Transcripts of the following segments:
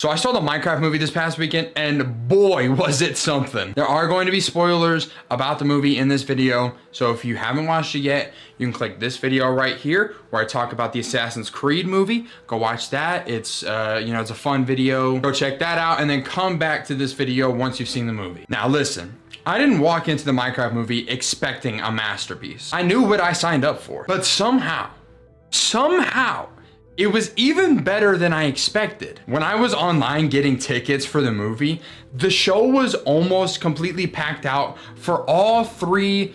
So I saw the Minecraft movie this past weekend, and boy, was it something. There are going to be spoilers about the movie in this video, so if you haven't watched it yet, you can click this video right here where I talk about the Assassin's Creed movie. Go watch that. It's it's a fun video. Go check that out, and then come back to this video once you've seen the movie. Now listen, I didn't walk into the Minecraft movie expecting a masterpiece. I knew what I signed up for, but somehow, it was even better than I expected. When I was online getting tickets for the movie, the show was almost completely packed out for all three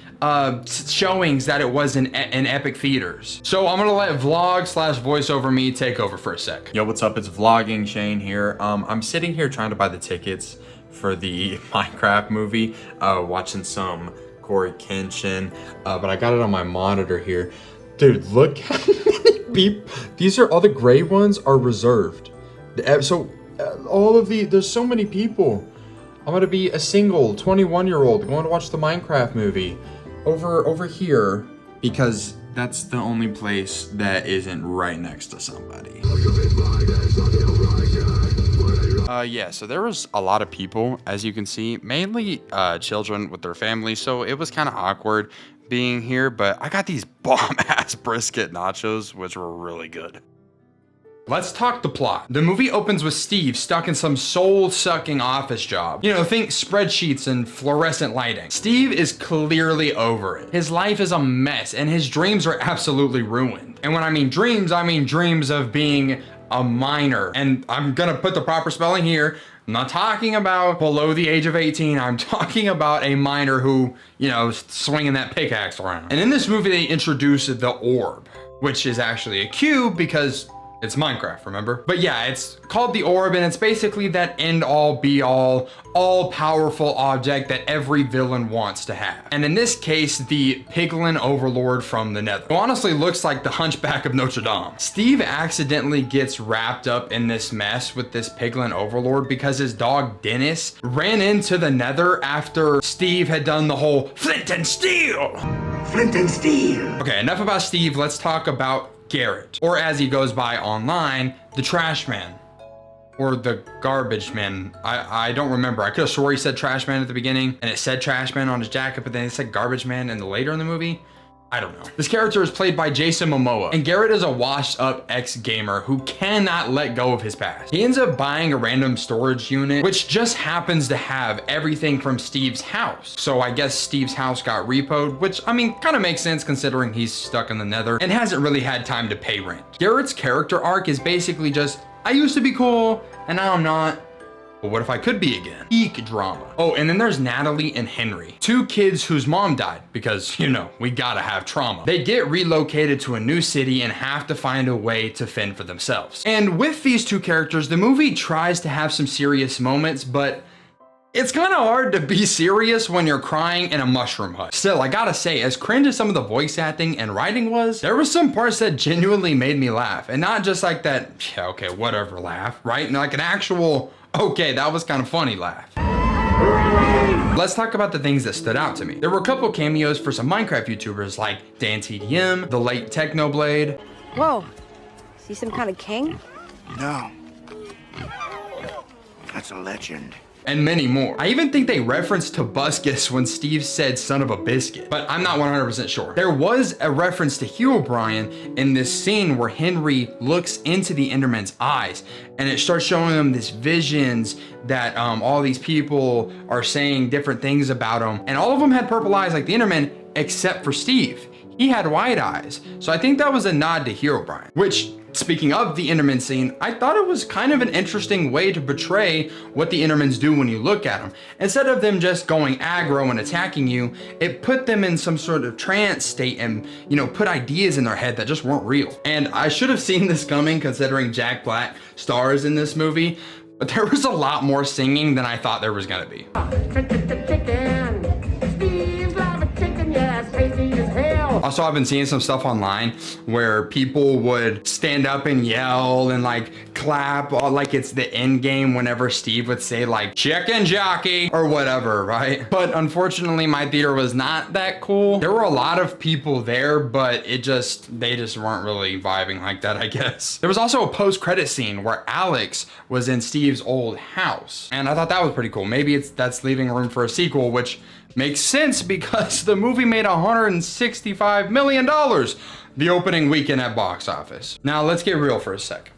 showings that it was in Epic Theaters. So I'm gonna let vlog/voiceover me take over for a sec. Yo, what's up? It's Vlogging Shane here. I'm sitting here trying to buy the tickets for the Minecraft movie, watching some Corey Kenshin, but I got it on my monitor here. Dude, look how many people. These are all the gray ones are reserved. So all of there's so many people. I'm gonna be a single 21-year-old going to watch the Minecraft movie over here because that's the only place that isn't right next to somebody. Yeah, so there was a lot of people, as you can see, mainly children with their families, so it was kind of awkward being here, but I got these bomb-ass brisket nachos, which were really good. Let's talk the plot. The movie opens with Steve stuck in some soul-sucking office job. You know, think spreadsheets and fluorescent lighting. Steve is clearly over it. His life is a mess, and his dreams are absolutely ruined. And when I mean dreams of being a miner. And I'm gonna put the proper spelling here. I'm not talking about below the age of 18. I'm talking about a miner who, swinging that pickaxe around. And in this movie, they introduce the orb, which is actually a cube because it's Minecraft, remember? But yeah, it's called the orb, and it's basically that end-all, be-all, all-powerful object that every villain wants to have. And in this case, the Piglin Overlord from the Nether, who honestly looks like the Hunchback of Notre Dame. Steve accidentally gets wrapped up in this mess with this Piglin Overlord because his dog Dennis ran into the Nether after Steve had done the whole flint and steel. Flint and steel. Okay, enough about Steve. Let's talk about Garrett, or as he goes by online, the Trash Man, or the Garbage Man. I don't remember. I could have swore he said Trash Man at the beginning, and it said Trash Man on his jacket, but then it said Garbage Man later in the movie. I don't know. This character is played by Jason Momoa, and Garrett is a washed up ex-gamer who cannot let go of his past. He ends up buying a random storage unit, which just happens to have everything from Steve's house. So I guess Steve's house got repoed, which I mean, kind of makes sense considering he's stuck in the Nether and hasn't really had time to pay rent. Garrett's character arc is basically just, I used to be cool, and now I'm not. But what if I could be again? Peak drama. Oh, and then there's Natalie and Henry, two kids whose mom died because, we gotta have trauma. They get relocated to a new city and have to find a way to fend for themselves. And with these two characters, the movie tries to have some serious moments, but it's kind of hard to be serious when you're crying in a mushroom hut. Still, I gotta say, as cringe as some of the voice acting and writing was, there were some parts that genuinely made me laugh. And not just like that, yeah, okay, whatever laugh, right? And like an actual, okay, that was kind of funny laugh. Let's talk about the things that stood out to me. There were a couple cameos for some Minecraft YouTubers like DanTDM, the late Technoblade. Whoa, is he some kind of king? No. That's a legend. And many more. I even think they referenced Tobuscus when Steve said son of a biscuit, but I'm not 100% sure. There was a reference to Herobrine in this scene where Henry looks into the Enderman's eyes and it starts showing him these visions that all these people are saying different things about him, and all of them had purple eyes like the Enderman except for Steve. He had white eyes. So I think that was a nod to Herobrine, which, speaking of the Enderman scene, I thought it was kind of an interesting way to portray what the Endermans do when you look at them. Instead of them just going aggro and attacking you, it put them in some sort of trance state and, put ideas in their head that just weren't real. And I should have seen this coming considering Jack Black stars in this movie, but there was a lot more singing than I thought there was gonna be. Also, I've been seeing some stuff online where people would stand up and yell and like clap like it's the end game whenever Steve would say like chicken jockey or whatever, right? But unfortunately, my theater was not that cool. There were a lot of people there, but they just weren't really vibing like that, I guess. There was also a post-credit scene where Alex was in Steve's old house, and I thought that was pretty cool. Maybe that's leaving room for a sequel, which makes sense because the movie made $165 million the opening weekend at box office. Now let's get real for a sec.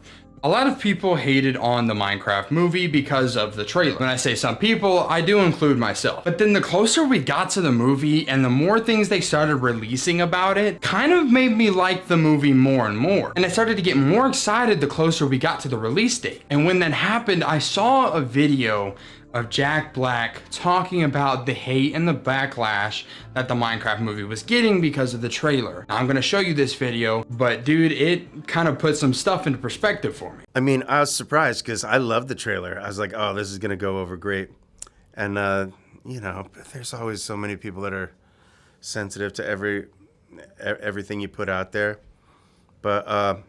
A lot of people hated on the Minecraft movie because of the trailer. When I say some people, I do include myself. But then the closer we got to the movie and the more things they started releasing about it, kind of made me like the movie more and more. And I started to get more excited the closer we got to the release date. And when that happened, I saw a video of Jack Black talking about the hate and the backlash that the Minecraft movie was getting because of the trailer. Now, I'm gonna show you this video, but dude, it kind of put some stuff into perspective for me. I mean, I was surprised because I loved the trailer. I was like, oh, this is gonna go over great. And you know, there's always so many people that are sensitive to everything you put out there. But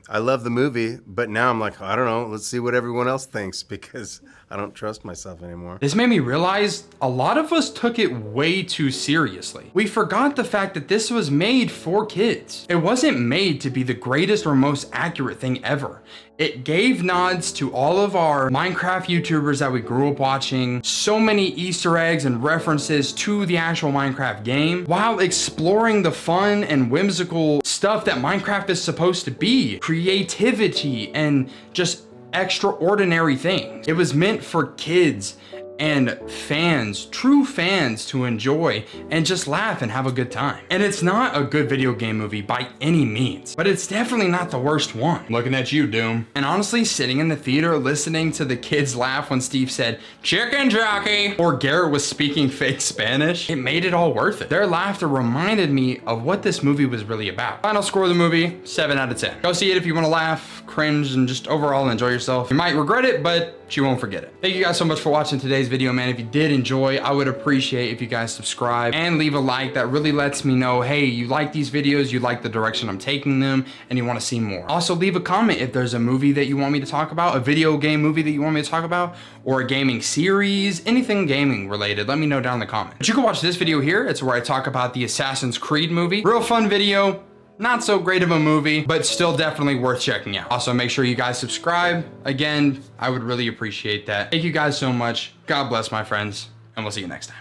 I love the movie, but now I'm like, I don't know, let's see what everyone else thinks because I don't trust myself anymore. This made me realize a lot of us took it way too seriously. We forgot the fact that this was made for kids. It wasn't made to be the greatest or most accurate thing ever. It gave nods to all of our Minecraft YouTubers that we grew up watching, so many Easter eggs and references to the actual Minecraft game, while exploring the fun and whimsical stuff that Minecraft is supposed to be. Creativity and just extraordinary things. It was meant for kids and fans, true fans, to enjoy and just laugh and have a good time. And it's not a good video game movie by any means, but it's definitely not the worst one. Looking at you, Doom. And honestly, sitting in the theater listening to the kids laugh when Steve said, chicken jockey, or Garrett was speaking fake Spanish, it made it all worth it. Their laughter reminded me of what this movie was really about. Final score of the movie, 7 out of 10. Go see it if you want to laugh, cringe, and just overall enjoy yourself. You might regret it, but you won't forget it. Thank you guys so much for watching today's video, man. If you did enjoy, I would appreciate if you guys subscribe and leave a like. That really lets me know, hey, you like these videos, you like the direction I'm taking them, and you want to see more. Also, leave a comment if there's a movie that you want me to talk about, a video game movie that you want me to talk about, or a gaming series, anything gaming related. Let me know down in the comments. But you can watch this video here. It's where I talk about the Assassin's Creed movie. Real fun video. Not so great of a movie, but still definitely worth checking out. Also, make sure you guys subscribe. Again, I would really appreciate that. Thank you guys so much. God bless, my friends, and we'll see you next time.